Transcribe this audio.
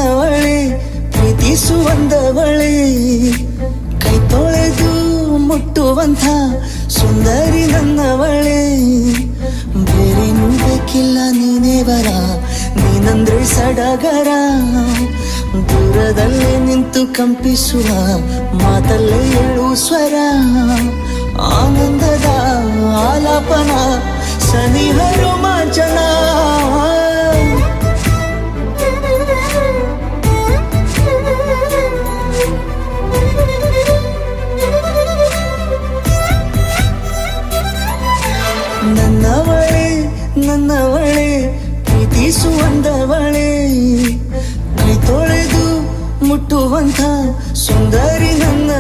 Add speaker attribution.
Speaker 1: ನನ್ನವಳೆ ಪ್ರೀತಿಸುವಂದವಳೆ ಕೈ ತೊಳೆದು ಮುಟ್ಟುವಂಥ ಸುಂದರಿ ನನ್ನವಳೆ ಬೇರೇನೂ ಬೇಕಿಲ್ಲ ನೀನೇ ಬರ ನೀನಂದ್ರೆ ಸಡಗರ ದೂರದಲ್ಲೇ ನಿಂತು ಕಂಪಿಸುವ ಮಾತಲ್ಲೇ ಏಳು ಸ್ವರ ಆನಂದದ ಆಲಾಪನ ಸನಿಹ ರೋಮಾಂಚನ ನನ್ನವಳೆ ನನ್ನವಳೆ ಪ್ರೀತಿಸುವಂದವಳೆ ಕೈ ತೊಳೆದು ಮುಟ್ಟುವಂಥ ಸುಂದರಿ ನನ್ನ